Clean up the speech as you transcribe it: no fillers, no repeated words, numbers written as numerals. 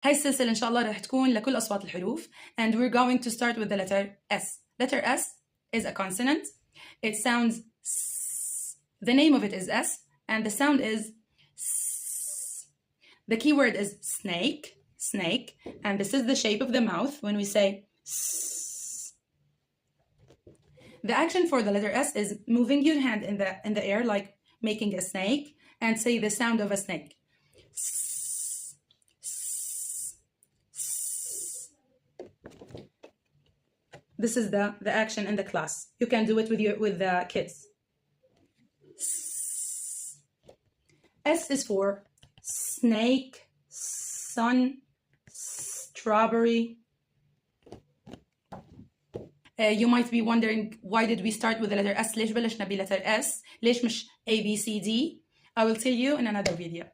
هاي السلسلة إن شاء الله رح تكون لكل أصوات الحروف and we're going to start with the letter S. Letter S is a consonant. It sounds S. The name of it is S and the sound is S. The keyword is snake, snake, and this is the shape of the mouth when we say S. The action for the letter S is moving your hand in the air like making a snake and say the sound of a snake. S, S, S. This is the action in the class. You can do it with the kids. S. S is for snake, sun, strawberry. You might be wondering why did we start with the letter S? ليش بلشنا بletter S? ليش مش A, B, C, D? I will tell you in another video.